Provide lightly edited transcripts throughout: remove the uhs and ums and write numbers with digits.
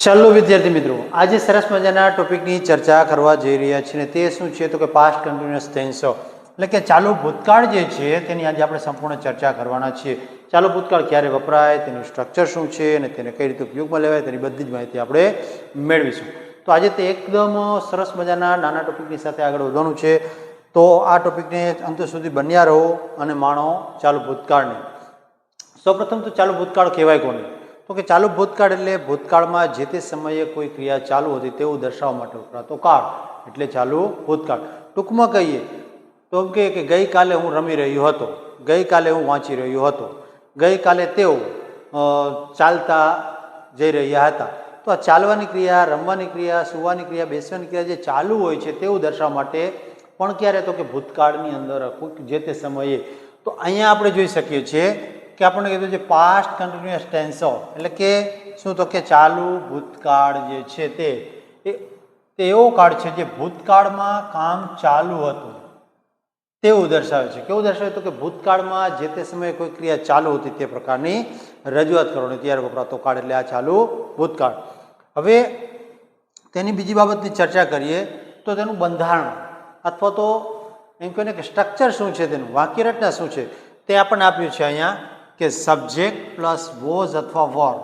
ચાલો વિદ્યાર્થી મિત્રો, આજે સરસ મજાના ટોપિકની ચર્ચા કરવા જઈ રહ્યા છીએ. તે શું છે તો કે પાસ્ટ કન્ટિન્યુઅસ ટેન્સ, એટલે કે ચાલુ ભૂતકાળ જે છે તેની આજે આપણે સંપૂર્ણ ચર્ચા કરવાના છીએ. ચાલુ ભૂતકાળ ક્યારે વપરાય, તેનું સ્ટ્રક્ચર શું છે અને તેને કઈ રીતે ઉપયોગમાં લેવાય તેની બધી જ માહિતી આપણે મેળવીશું. તો આજે તે એકદમ સરસ મજાના નાના ટોપિકની સાથે આગળ વધવાનું છે. તો આ ટોપિકને અંત સુધી બન્યા રહો અને માણો ચાલુ ભૂતકાળને. સૌપ્રથમ તો ચાલુ ભૂતકાળ કહેવાય કોને? તો કે ચાલુ ભૂતકાળ એટલે ભૂતકાળમાં જે તે સમયે કોઈ ક્રિયા ચાલુ હતી તેવું દર્શાવવા માટે વપરાતો કાળ એટલે ચાલુ ભૂતકાળ. ટૂંકમાં કહીએ તો કે ગઈકાલે હું રમી રહ્યો હતો, ગઈકાલે હું વાંચી રહ્યો હતો, ગઈકાલે તેઓ ચાલતા જઈ રહ્યા હતા. તો આ ચાલવાની ક્રિયા, રમવાની ક્રિયા, સુવાની ક્રિયા, બેસવાની ક્રિયા જે ચાલુ હોય છે તેવું દર્શાવવા માટે પણ ક્યારે તો કે ભૂતકાળની અંદર જે તે સમયે. તો અહીંયા આપણે જોઈ શકીએ છીએ કે આપણને કીધું છે પાસ્ટ કન્ટિન્યુઅસ ટેન્સ, એટલે કે શું તો કે ચાલુ ભૂતકાળ જે છે તે એવો કાળ છે જે ભૂતકાળમાં કામ ચાલુ હતું તેવું દર્શાવે છે. કેવું દર્શાવે તો કે ભૂતકાળમાં જે તે સમયે કોઈ ક્રિયા ચાલુ હતી તે પ્રકારની રજૂઆત કરવાની ત્યારે વપરાતો કાળ એટલે આ ચાલુ ભૂતકાળ. હવે તેની બીજી બાબતની ચર્ચા કરીએ તો તેનું બંધારણ અથવા તો એમ કહીને કે સ્ટ્રક્ચર શું છે, તેનું વાક્યરચના શું છે તે આપણને આપ્યું છે અહીંયા કે સબ્જેક્ટ પ્લસ વોઝ અથવા વર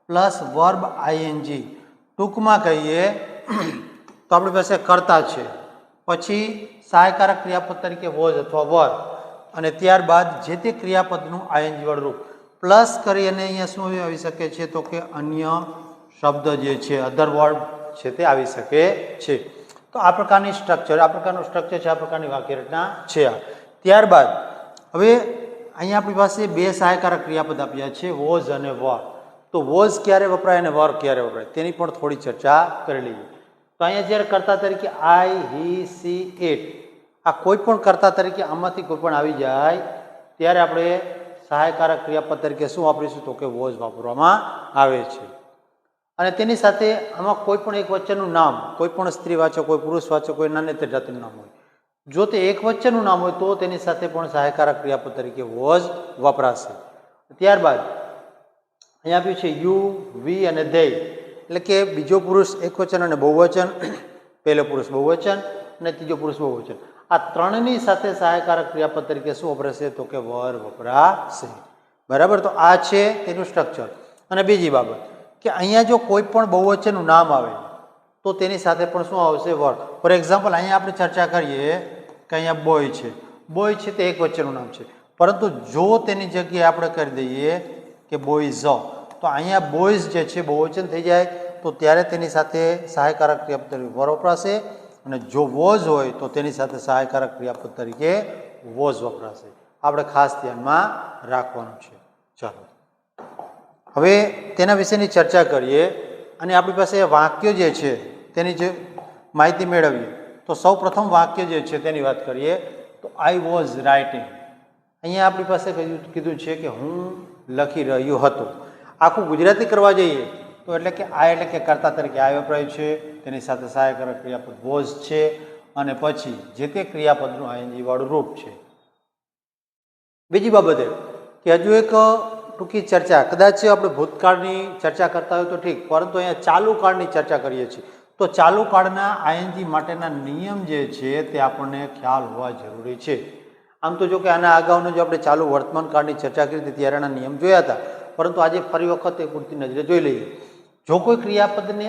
પ્લસ વર્બ આઈએનજી. ટૂંકમાં કહીએ તો આપણી પાસે કર્તા છે, પછી સહાયકારક ક્રિયાપદ તરીકે વોઝ અથવા વર, અને ત્યારબાદ જે તે ક્રિયાપદનું આઈએનજી વાળું રૂપ પ્લસ કરી અને અહીંયા શું આવી શકે છે તો કે અન્ય શબ્દ જે છે, અધર વર્ડ છે તે આવી શકે છે. તો આ પ્રકારની સ્ટ્રક્ચર, આ પ્રકારનું સ્ટ્રક્ચર છે, આ પ્રકારની વાક્યરચના છે. ત્યારબાદ હવે અહીંયા આપણી પાસે બે સહાયકારક ક્રિયાપદ આપ્યા છે, વોઝ અને વર. તો વોઝ ક્યારે વપરાય અને વર ક્યારે વપરાય તેની પણ થોડી ચર્ચા કરી લઈએ. તો અહીંયા જ્યારે કર્તા તરીકે આઈ, હી, સી, ઇટ, આ કોઈ પણ કર્તા તરીકે આમાંથી કોઈ પણ આવી જાય ત્યારે આપણે સહાયકારક ક્રિયાપદ તરીકે શું વાપરીશું તો કે વોઝ વાપરવામાં આવે છે. અને તેની સાથે આમાં કોઈ પણ એક વચનનું નામ, કોઈ પણ સ્ત્રીવાચક, કોઈ પુરુષવાચક, કોઈ નાનેતર જાતિનું નામ હોય, જો તે એક વચનનું નામ હોય તો તેની સાથે પણ સહાયકારક ક્રિયાપદ તરીકે વોઝ વપરાશે. ત્યારબાદ અહીંયા આપ્યું છે યુ, વી અને ધે, એટલે કે બીજો પુરુષ એકવચન અને બહુવચન, પહેલો પુરુષ બહુવચન અને ત્રીજો પુરુષ બહુવચન, આ ત્રણની સાથે સહાયકારક ક્રિયાપદ તરીકે શું વપરાશે તો કે વર વપરાશે. બરાબર, તો આ છે તેનું સ્ટ્રક્ચર. અને બીજી બાબત કે અહીંયા જો કોઈ પણ બહુવચનનું નામ આવે તો તેની સાથે પણ શું આવશે વર. ફોર એક્ઝામ્પલ અહીંયા આપણે ચર્ચા કરીએ કે અહીંયા બોય છે, બોય છે તે એક વચનનું નામ છે, પરંતુ જો તેની જગ્યાએ આપણે કરી દઈએ કે બોયઝ, તો અહીંયા બોયઝ જે છે બહુવચન થઈ જાય તો ત્યારે તેની સાથે સહાયકારક ક્રિયાપદ તરીકે વર વપરાશે, અને જો વોઝ હોય તો તેની સાથે સહાયકારક ક્રિયાપદ તરીકે વોઝ વપરાશે. આપણે ખાસ ધ્યાનમાં રાખવાનું છે. ચાલો હવે તેના વિશેની ચર્ચા કરીએ અને આપણી પાસે વાક્યો જે છે તેની જે માહિતી મેળવીએ. તો સૌ પ્રથમ વાક્ય જે છે તેની વાત કરીએ તો આઈ વોઝ રાઇટિંગ. અહીંયા આપણી પાસે કીધું છે કે હું લખી રહ્યો હતો. આખું ગુજરાતી કરવા જઈએ તો એટલે કે આ એટલે કે કર્તા તરીકે આ વપરાય છે, તેની સાથે સહાયકારક ક્રિયાપદ વોઝ છે, અને પછી જે તે ક્રિયાપદનું આઈએનજી વાળું રૂપ છે. બીજી બાબત એ કે હજુ એક ટૂંકી ચર્ચા, કદાચ આપણે ભૂતકાળની ચર્ચા કરતા હોય તો ઠીક, પરંતુ અહીંયા ચાલુ કાળની ચર્ચા કરીએ છીએ. તો ચાલુ કાળના આઈએનજી માટેના નિયમ જે છે તે આપણને ખ્યાલ હોવા જરૂરી છે. આમ તો જો કે આના અગાઉનો જો આપણે ચાલુ વર્તમાન કાળની ચર્ચા કરી હતી ત્યારેના નિયમ જોયા હતા, પરંતુ આજે ફરી વખત એ પૂરતી નજરે જોઈ લઈએ. જો કોઈ ક્રિયાપદને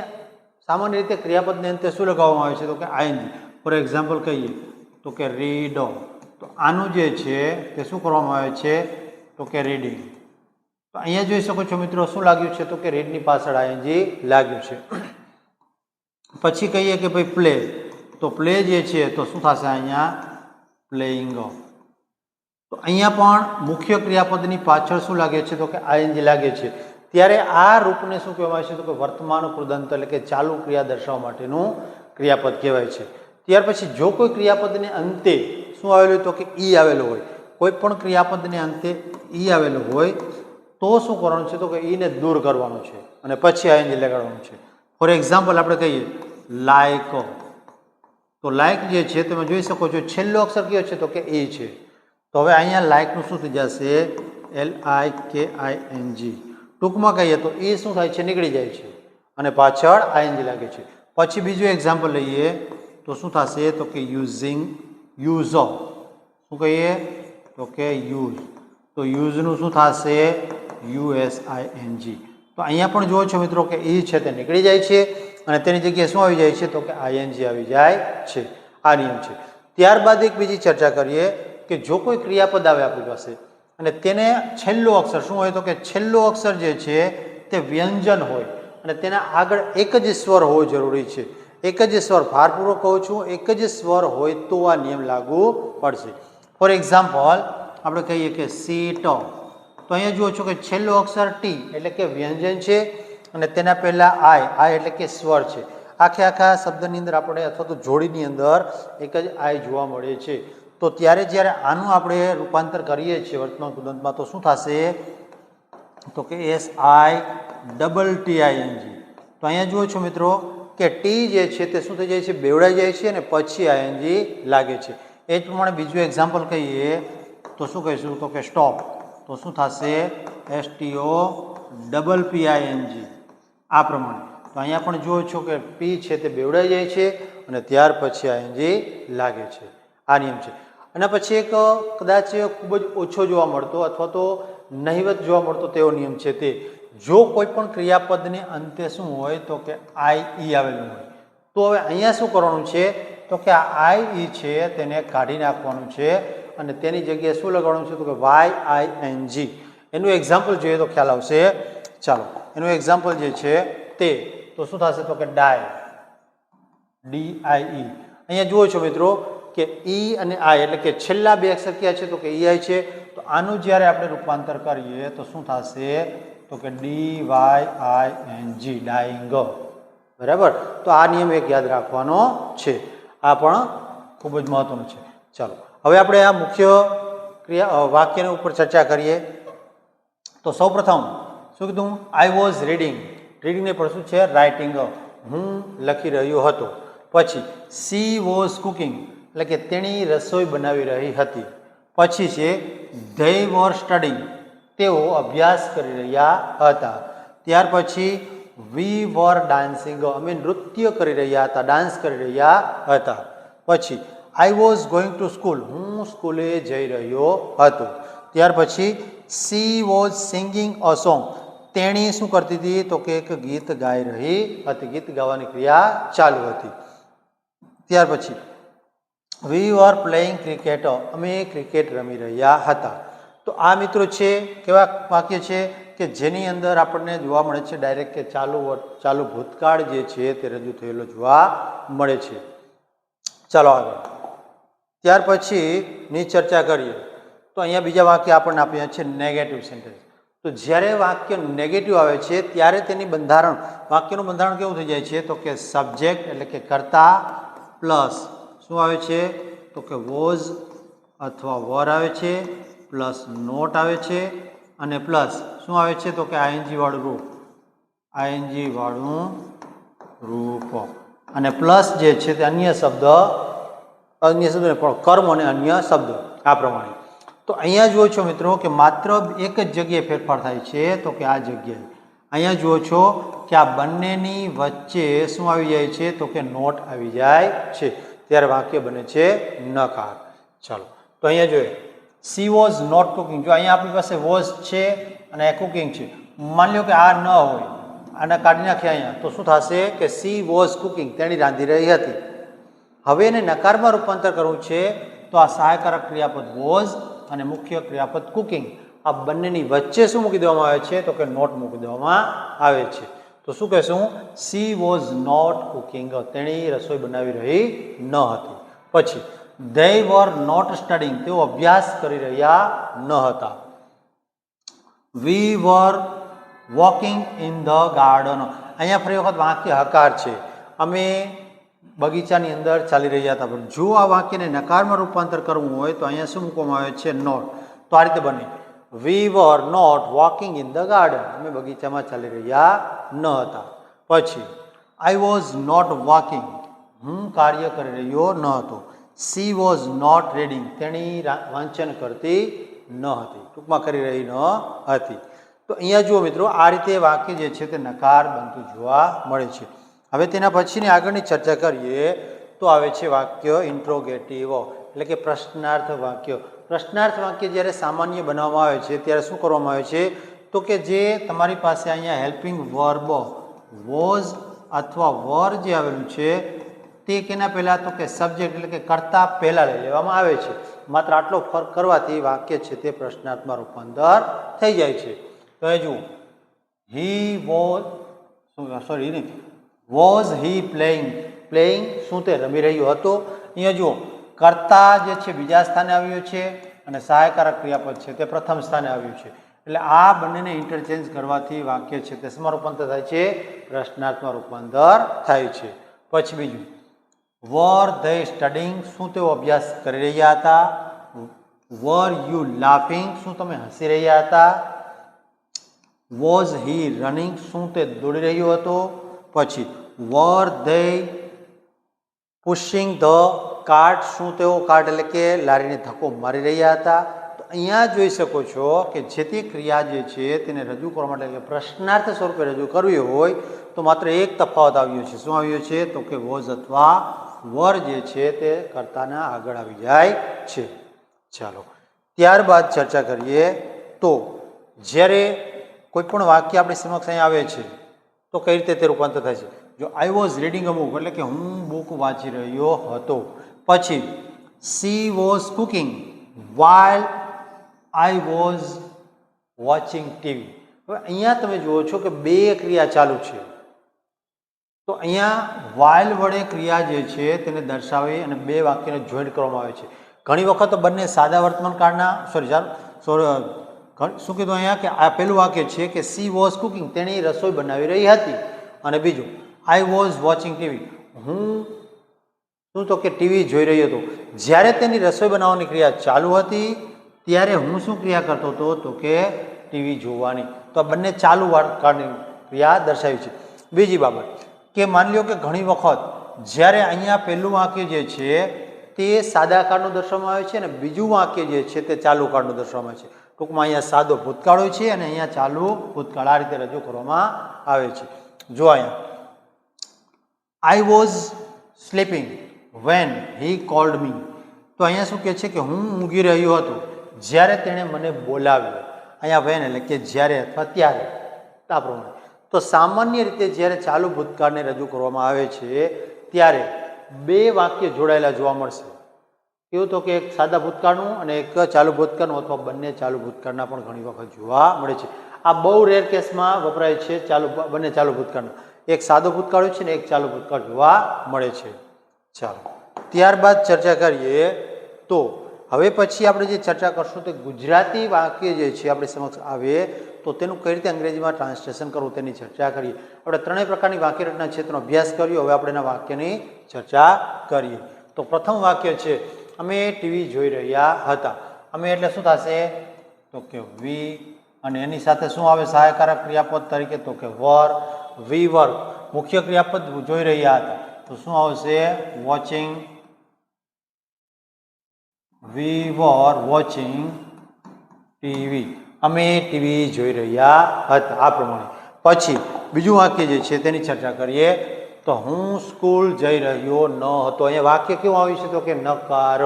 સામાન્ય રીતે ક્રિયાપદને અંતે શું લગાવવામાં આવે છે તો કે આઈએનજી. ફોર એક્ઝામ્પલ કહીએ તો કે રીડ, તો આનું જે છે તે શું કરવામાં આવે છે તો કે રીડિંગ. તો અહીંયા જોઈ શકો છો મિત્રો શું લાગ્યું છે તો કે રીડની પાછળ આઈએનજી લાગ્યું છે. પછી કહીએ કે ભાઈ પ્લે, તો પ્લે જે છે તો શું થશે અહીંયા પ્લેઇંગ. તો અહીંયા પણ મુખ્ય ક્રિયાપદની પાછળ શું લાગે છે તો કે આઈએનજી લાગે છે. ત્યારે આ રૂપને શું કહેવાય છે તો કે વર્તમાન કૃદંત, એટલે કે ચાલુ ક્રિયા દર્શાવવા માટેનું ક્રિયાપદ કહેવાય છે. ત્યાર પછી જો કોઈ ક્રિયાપદને અંતે શું આવેલું તો કે ઈ આવેલો હોય, કોઈ પણ ક્રિયાપદને અંતે ઈ આવેલું હોય તો શું કરવાનું છે તો કે ઈને દૂર કરવાનું છે અને પછી આઈએનજી લગાડવાનું છે. ફોર એક્ઝામ્પલ આપણે કહીએ લાયક, તો લાયક જે છે તમે જોઈ શકો છો છેલ્લો અક્ષર કયો છે તો કે એ છે. તો હવે અહીંયા લાયકનું શું થઈ જશે LIKING. ટૂંકમાં કહીએ તો એ શું થાય છે નીકળી જાય છે, અને પાછળ આઈએનજી લાગે છે. પછી બીજું એક્ઝામ્પલ લઈએ તો શું થશે તો કે યુઝિંગ, યુઝ ઓફ. શું કહીએ તો કે યુઝ. તો યુઝનું શું થશે USING. તો અહીંયા પણ જુઓ છો મિત્રો કે ઈ છે તે નીકળી જાય છે અને તેની જગ્યાએ શું આવી જાય છે તો કે ING આવી જાય છે. આ નિયમ છે. ત્યારબાદ એક બીજી ચર્ચા કરીએ કે જો કોઈ ક્રિયાપદ આવે આપણી પાસે અને તેને છેલ્લો અક્ષર શું હોય તો કે છેલ્લો અક્ષર જે છે તે વ્યંજન હોય અને તેના આગળ એક જ સ્વર હોવો જરૂરી છે. એક જ સ્વર, ભારપૂર્વક કહું છું, એક જ સ્વર હોય તો આ નિયમ લાગુ પડશે. ફોર એક્ઝામ્પલ આપણે કહીએ કે સીટ. તો અહીંયા જુઓ છો કે છેલ્લો અક્ષર ટી એટલે કે વ્યંજન છે અને તેના પહેલા આઈ એટલે કે સ્વર છે. આખા શબ્દની અંદર આપણે અથવા તો જોડીની અંદર એક જ આઈ જોવા મળે છે. તો ત્યારે જ્યારે આનું આપણે રૂપાંતર કરીએ છીએ વર્તમાન કૃદંતમાં તો શું થશે તો કે SITTING. તો અહીંયા જુઓ છો મિત્રો કે ટી જે છે તે શું થઈ જાય છે બેવડાઈ જાય છે અને પછી ING લાગે છે. એ જ પ્રમાણે બીજું એક્ઝામ્પલ કહીએ તો શું કહીશું તો કે સ્ટોપ. તો શું થશે STOPPING. આ પ્રમાણે. તો અહીંયા પણ જુઓ છો કે પી છે તે બેવડાઈ જાય છે અને ત્યાર પછી ING લાગે છે. આ નિયમ છે. અને પછી એક કદાચ ખૂબ જ ઓછો જોવા મળતો અથવા તો નહિવત જોવા મળતો તેવો નિયમ છે તે જો કોઈ પણ ક્રિયાપદને અંતે શું હોય તો કે IE આવેલું હોય તો હવે અહીંયા શું કરવાનું છે તો કે આ IE છે તેને કાઢી નાખવાનું છે અને તેની જગ્યાએ શું લગાડવાનું છે તો કે YING. એનું એક્ઝામ્પલ જોઈએ તો ખ્યાલ આવશે. ચાલો એનું એક્ઝામ્પલ જે છે તે તો શું થશે તો કે ડાય, DIE. અહીંયા જુઓ છો મિત્રો કે ઈ અને આઈ એટલે કે છેલ્લા બે અક્ષર ક્યાં છે તો કે EI છે. તો આનું જ્યારે આપણે રૂપાંતર કરીએ તો શું થશે તો કે DYING, ડાઈંગ. બરાબર. તો આ નિયમ એક યાદ રાખવાનો છે. આ પણ ખૂબ જ મહત્વનું છે. ચાલો હવે આપણે આ મુખ્ય વાક્યની ઉપર ચર્ચા કરીએ. તો સૌપ્રથમ શું કીધું આઈ વોઝ રીડિંગ. રીડિંગને પણ શું છે રાઇટિંગ. હું લખી રહ્યો હતો. પછી સી વોઝ કુકિંગ એટલે કે તેણી રસોઈ બનાવી રહી હતી. પછી છે ધે વર સ્ટડિંગ તેઓ અભ્યાસ કરી રહ્યા હતા. ત્યાર પછી વી વર ડાન્સિંગ અમે નૃત્ય કરી રહ્યા હતા, ડાન્સ કરી રહ્યા હતા. પછી I was going to school હું સ્કૂલે જઈ રહ્યો હતો. ત્યાર પછી she was singing a song તેણી શું કરતી હતી તો કે એક ગીત ગાઈ રહી હતી, ગીત ગાવાની ક્રિયા ચાલુ હતી. ત્યાર પછી વી વર પ્લેઇંગ ક્રિકેટ અમે ક્રિકેટ રમી રહ્યા હતા. તો આ મિત્રો છે કેવા વાક્ય છે કે જેની અંદર આપણને જોવા મળે છે ડાયરેક્ટ કે ચાલુ ભૂતકાળ જે છે તે રજૂ થયેલો જોવા મળે છે. ચાલો આગળ. ત્યાર પછી ની ચર્ચા કરીએ તો અહીંયા બીજા વાક્ય આપણને આપ્યા છે નેગેટિવ સેન્ટેન્સ. તો જ્યારે વાક્ય નેગેટિવ આવે છે ત્યારે તેની બંધારણ વાક્યનું બંધારણ કેવું થઈ જાય છે તો કે સબ્જેક્ટ એટલે કે કર્તા પ્લસ શું આવે છે તો કે વોઝ અથવા વર આવે છે પ્લસ નોટ આવે છે અને પ્લસ શું આવે છે તો કે ING વાળું રૂપ, ING વાળું રૂપ અને પ્લસ જે છે તે અન્ય શબ્દ પણ કર્મ અને અન્ય શબ્દ. આ પ્રમાણે. તો અહીંયા જુઓ છો મિત્રો કે માત્ર એક જ જગ્યાએ ફેરફાર થાય છે તો કે આ જગ્યાએ. અહીંયા જુઓ છો કે આ બંનેની વચ્ચે શું આવી જાય છે તો કે નોટ આવી જાય છે ત્યારે વાક્ય બને છે નકાર. ચાલો તો અહીંયા જોઈએ સી વોઝ નોટ કુકિંગ. જો અહીંયા આપણી પાસે વોઝ છે અને કુકિંગ છે. માની લો કે આ ન હોય આને કાઢી નાખીએ અહીંયા તો શું થશે કે સી વોઝ કુકિંગ તેણી રાંધી રહી હતી. હવે એને નકારમાં રૂપાંતર કરવું છે તો આ સહાયકારક ક્રિયાપદ વોઝ અને મુખ્ય ક્રિયાપદ કુકિંગ આ બંનેની વચ્ચે શું મૂકી દેવામાં આવે છે તો કે નોટ મૂકી દેવામાં આવે છે. તો શું કહેશું સી વોઝ નોટ કુકિંગ તેણી રસોઈ બનાવી રહી ન હતી. પછી they were not studying તેઓ અભ્યાસ કરી રહ્યા ન હતા. we were walking in the garden અહીંયા ફરી વખત વાક્ય હકાર છે. અમે બગીચાની અંદર ચાલી રહ્યા હતા. પણ જો આ વાક્યને નકારમાં રૂપાંતર કરવું હોય તો અહીંયા શું મૂકવામાં આવે છે નોટ. તો આ રીતે બને we were not walking in the garden અમે બગીચામાં ચાલી રહ્યા ન હતા. પછી I was not walking હું કાર્ય કરી રહ્યો ન હતો. she was not reading તેણી વાંચન કરતી ન હતી, ટૂંકમાં કરી રહી ન હતી. તો અહીંયા જુઓ મિત્રો, આ રીતે વાક્ય જે છે તે નકાર બનતું જોવા મળે છે. હવે તેના પછીની આગળની ચર્ચા કરીએ તો આવે છે વાક્ય ઇન્ટ્રોગેટિવ, એટલે કે પ્રશ્નાર્થ વાક્ય. પ્રશ્નાર્થ વાક્ય જ્યારે સામાન્ય બનાવવામાં આવે છે ત્યારે શું કરવામાં આવે છે, તો કે જે તમારી પાસે અહીંયા હેલ્પિંગ વર્બ વોઝ અથવા વર જે આવેલું છે તે કેના પહેલાં, તો કે સબ્જેક્ટ એટલે કે કર્તા પહેલાં લઈ લેવામાં આવે છે. માત્ર આટલો ફરક કરવાથી વાક્ય છે તે પ્રશ્નાર્થમાં રૂપાંતર થઈ જાય છે. તો એ જુઓ, he was was he playing શું તે રમી રહ્યો હતો. અહીંયા જુઓ, કર્તા જે છે બીજા સ્થાને આવ્યું છે અને સહાયકારક ક્રિયાપદ છે તે પ્રથમ સ્થાને આવ્યું છે. એટલે આ બંનેને ઇન્ટરચેન્જ કરવાથી વાક્ય છે તે શેમાં રૂપાંતર થાય છે, પ્રશ્નાર્થમાં રૂપાંતર થાય છે. પછી બીજું, વર ધે સ્ટડિંગ શું તેઓ અભ્યાસ કરી રહ્યા હતા. વર યુ લાફિંગ શું તમે હસી રહ્યા હતા. વોઝ હી રનિંગ શું તે દોડી રહ્યો હતો. પછી વર ધે પુશિંગ ધ કાર્ટ શું તેઓ કાર્ટ એટલે કે લારીને ધક્કો મારી રહ્યા હતા. તો અહીંયા જોઈ શકો છો કે જે તે ક્રિયા જે છે તેને રજૂ કરવા માટે એટલે પ્રશ્નાર્થ સ્વરૂપે રજૂ કરવી હોય તો માત્ર એક તફાવત આવ્યો છે. શું આવ્યો છે, તો કે વોઝ અથવા વર જે છે તે કર્તાના આગળ આવી જાય છે. ચાલો ત્યારબાદ ચર્ચા કરીએ તો જ્યારે કોઈ પણ વાક્ય આપણી સમક્ષ અહીંયા આવે છે તો કઈ રીતે તે રૂપાંતર થાય છે. જો I was reading a book એટલે કે હું બુક વાંચી રહ્યો હતો. પછી she was cooking while I was watching TV. હવે અહીંયા તમે જુઓ છો કે બે ક્રિયા ચાલુ છે. તો અહીંયા વાઇલ વડે ક્રિયા જે છે તેને દર્શાવી અને બે વાક્યને જોઈન્ટ કરવામાં આવે છે. ઘણી વખત બંને સાદા વર્તમાન કાળના શું કીધું અહીંયા કે આ પહેલું વાક્ય છે કે સી વોઝ કુકિંગ તેણી રસોઈ બનાવી રહી હતી. અને બીજું આઈ વોઝ વોચિંગ ટીવી હું શું તો કે ટીવી જોઈ રહ્યો હતો. જ્યારે તેની રસોઈ બનાવવાની ક્રિયા ચાલુ હતી ત્યારે હું શું ક્રિયા કરતો હતો, તો કે ટીવી જોવાની. તો આ બંને ચાલુ કાળની ક્રિયા દર્શાવી છે. બીજી બાબત કે માની લો કે ઘણી વખત જ્યારે અહીંયા પહેલું વાક્ય જે છે તે સાદા કાળનું દર્શાવવામાં આવે છે અને બીજું વાક્ય જે છે તે ચાલુ કાળનું દર્શાવવામાં આવે છે. ટૂંકમાં અહીંયા સાદો ભૂતકાળ હોય છે અને અહીંયા ચાલુ ભૂતકાળ આ રીતે રજૂ કરવામાં આવે છે. જો અહીંયા I was sleeping when he cold મી. તો અહીંયા શું કહે છે કે હું ઊંઘી રહ્યો હતો જ્યારે તેણે મને બોલાવ્યો. અહીંયા વેન એટલે કે જ્યારે અથવા ત્યારે આ પ્રમાણે. તો સામાન્ય રીતે જ્યારે ચાલુ ભૂતકાળને રજૂ કરવામાં આવે છે ત્યારે બે વાક્ય જોડાયેલા જોવા મળશે. કેવું, તો કે એક સાદા ભૂતકાળનું અને એક ચાલુ ભૂતકાળનું અથવા બંને ચાલુ ભૂતકાળના પણ ઘણી વખત જોવા મળે છે. આ બહુ રેર કેસમાં વપરાય છે બંને ચાલુ ભૂતકાળના. એક સાદો ભૂતકાળ છે ને એક ચાલુ ભૂતકાળ જોવા મળે છે. ચાલો ત્યારબાદ ચર્ચા કરીએ તો હવે પછી આપણે જે ચર્ચા કરશું તે ગુજરાતી વાક્ય જે છે આપણી સમક્ષ આવે તો તેનું કઈ રીતે અંગ્રેજીમાં ટ્રાન્સલેશન કરવું તેની ચર્ચા કરીએ. આપણે ત્રણેય પ્રકારની વાક્ય રચના છે તેનો અભ્યાસ કર્યો. હવે આપણે એના વાક્યની ચર્ચા કરીએ. તો પ્રથમ વાક્ય છે અમે ટીવી જોઈ રહ્યા હતા. અમે એટલે શું થશે, તો કે વી અને એની સાથે શું આવે સહાયકારક ક્રિયાપદ તરીકે, તો કે વર. વી વર મુખ્ય ક્રિયાપદ જોઈ રહ્યા હતા તો શું આવશે, વોચિંગ. વી વર વોચિંગ ટીવી. અમે ટીવી જોઈ રહ્યા હતા. આ પ્રમાણે. પછી બીજું વાક્ય જે છે તેની ચર્ચા કરીએ તો હું સ્કૂલ જઈ રહ્યો ન હતો. અહીંયા વાક્ય કેવું આવ્યું છે, તો કે નકાર.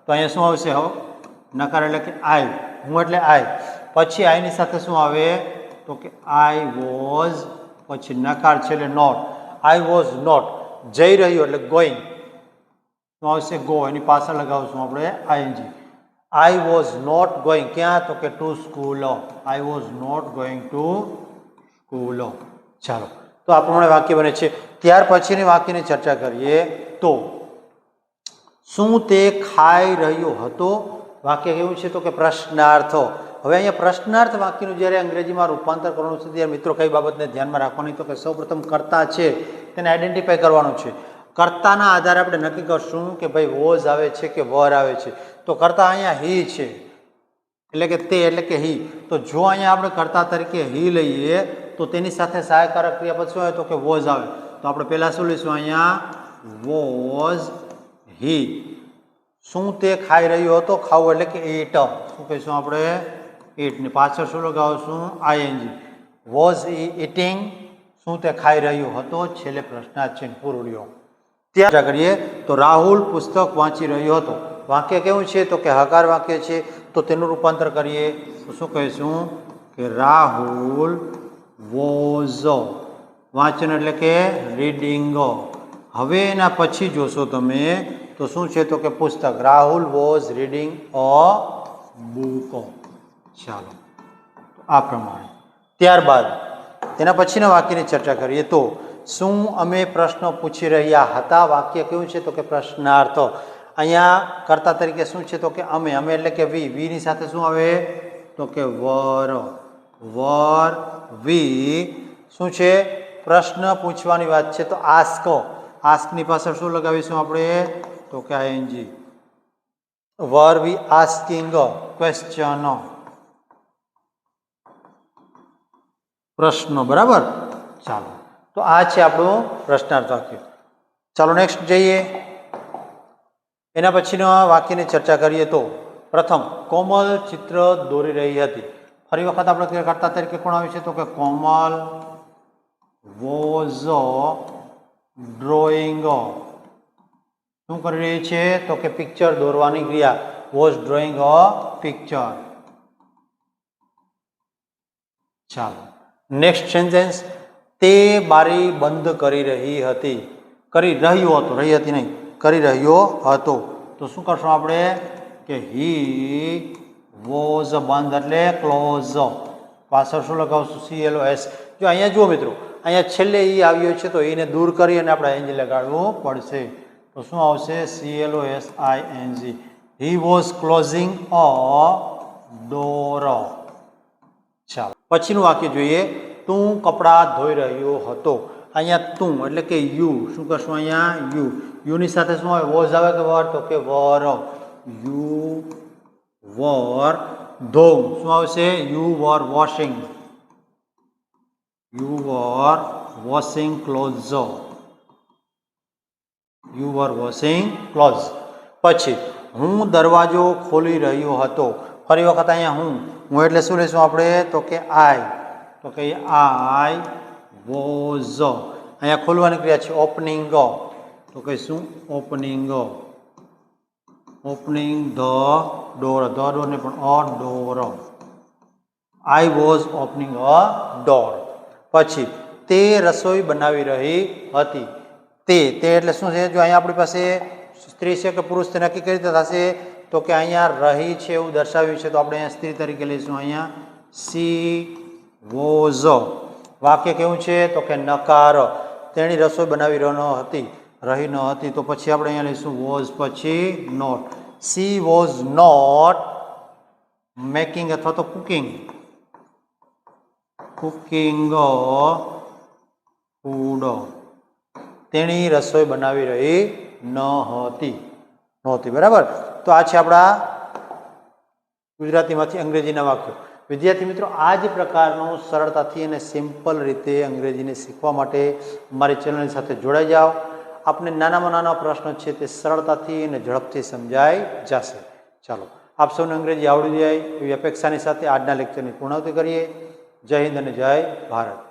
તો અહીંયા શું આવશે, નકાર એટલે કે આઈ. હું એટલે આઈ. પછી આઈની સાથે શું આવે, તો કે આઈ વોઝ. પછી નકાર છે એટલે નોટ. I was not. જઈ રહ્યો એટલે ગોઈંગ. શું આવશે, ગો. એની પાછળ લગાવશું આપણે ING. I was not going. ક્યાં, તો કે to school. I was not going to school. ચાલો તો આ પ્રમાણે વાક્ય બને છે. ત્યાર પછીની વાક્યની ચર્ચા કરીએ તો શું તે ખાઈ રહ્યો હતો. વાક્ય કેવું છે, તો કે પ્રશ્નાર્થ. હવે અહીંયા પ્રશ્નાર્થ વાક્યનું જ્યારે અંગ્રેજીમાં રૂપાંતર કરવાનું છે ત્યારે મિત્રો કઈ બાબતને ધ્યાનમાં રાખવાની, તો કે સૌપ્રથમ કર્તા છે તેને આઈડેન્ટિફાઈ કરવાનું છે. કર્તાના આધારે આપણે નક્કી કરશું કે ભાઈ વોઝ આવે છે કે વર આવે છે. તો કર્તા અહીંયા હી છે એટલે કે તે એટલે કે હી. તો જો અહીંયા આપણે કર્તા તરીકે હી લઈએ તો તેની સાથે સહાયકારક ક્રિયાપદ શું આવે, તો કે વોઝ આવે. તો આપણે પહેલાં શું લઈશું, અહીંયા વોઝ હી. શું તે ખાઈ રહ્યો હતો. ખાવું એટલે કે ઈટ. શું કહીશું આપણે, eat ને પાછળ શું લગાવશું ing was he eating શું તે ખાઈ રહ્યો હતો છેલ્લે પ્રશ્નાર્થ ચિહ્ન પૂરું રહ્યો ત્યાં કરીએ તો રાહુલ પુસ્તક વાંચી રહ્યો હતો વાક્ય કેવું છે તો કે હકાર વાક્ય છે તો તેનું રૂપાંતર કરીએ તો શું કહીશું કે રાહુલ વોઝ વાંચન એટલે કે રીડિંગ હવે એના પછી જોશો તમે તો શું છે તો કે પુસ્તક Rahul was reading a book ચાલો આ પ્રમાણે ત્યારબાદ તેના પછીના વાક્યની ચર્ચા કરીએ તો શું અમે પ્રશ્ન પૂછી રહ્યા હતા વાક્ય કેવું છે તો કે પ્રશ્નાર્થ અહીંયા કર્તા તરીકે શું છે તો કે અમે એટલે કે વીની સાથે શું આવે તો કે વર વી શું છે પ્રશ્ન પૂછવાની વાત છે તો આસ્કની પાછળ શું લગાવીશું આપણે તો કે ing વર વી આસ્કિંગ ક્વેશ્ચન પ્રશ્નો બરાબર ચાલો તો આ છે આપણું પ્રશ્નાર્થ વાક્ય ચાલો નેક્સ્ટ જઈએ એના પછીના વાક્યની ચર્ચા કરીએ તો પ્રથમ કોમલ ચિત્ર દોરી રહી હતી ફરી વખત આપણે કરતા તરીકે કોણ આવ્યું છે તો કે કોમલ વોઝ ડ્રોઈંગ શું કરી રહી છે તો કે પિક્ચર દોરવાની ક્રિયા વોઝ ડ્રોઈંગ અ પિક્ચર ચાલો નેક્સ્ટ સેન્ટેન્સ તે બારી બંધ કરી રહી હતી કરી રહ્યો હતો રહી હતી નહીં કરી રહ્યો હતો તો શું કરશું આપણે કે હી વોઝ બંધ એટલે ક્લોઝ પાછળ શું લગાવશું CLOS જો અહીંયા જુઓ મિત્રો અહીંયા છેલ્લે ઈ આવ્યો છે તો એને દૂર કરી અને આપણે ing લગાડવું પડશે તો શું આવશે CLOSING he was closing a door ચાલો પછીનું વાક્ય જોઈએ તું કપડાં ધોઈ રહ્યો હતો અહીંયા તું એટલે કે યુ શું કરશું અહીંયા યુની સાથે શું આવે વોઝ આવે કે વર તો કે વર યુ વર ધોવ શું આવશે યુ વર વોશિંગ ક્લોઝ પછી હું દરવાજો ખોલી રહ્યો હતો ફરી વખત અહીંયા હું એટલે શું લઈશું આપણે તો કે આઈ વોઝ અહીંયા ખોલવાની ક્રિયા છે ઓપનિંગ તો કે શું ઓપનિંગ ધ ડોર ને પણ a door I was opening a door પછી તે રસોઈ બનાવી રહી હતી તે એટલે શું છે જો અહીંયા આપણી પાસે સ્ત્રી છે કે પુરુષ તે નક્કી કઈ રીતે થશે તો કે અહીંયા રહી છે એવું દર્શાવ્યું છે તો આપણે અહીંયા સ્ત્રી તરીકે લઈશું અહીંયા સી વોઝ વાક્ય કેવું છે તો કે નકાર તેણી રસોઈ બનાવી રહી ન હતી તો પછી આપણે અહીંયા લઈશું વોઝ પછી not see was not making અથવા તો કુકિંગ ફૂડ તેણી રસોઈ બનાવી રહી નહોતી બરાબર તો આ છે આપણા ગુજરાતીમાંથી અંગ્રેજીના વાક્યો વિદ્યાર્થી મિત્રો આ જ પ્રકારનું સરળતાથી અને સિમ્પલ રીતે અંગ્રેજીને શીખવા માટે અમારી ચેનલની સાથે જોડાઈ જાઓ આપને નાનામાં નાના પ્રશ્નો છે તે સરળતાથી અને ઝડપથી સમજાઈ જશે ચાલો આપ સૌને અંગ્રેજી આવડી જાય એવી અપેક્ષાની સાથે આજના લેક્ચરની પૂર્ણાવતિ કરીએ જય હિન્દ અને જય ભારત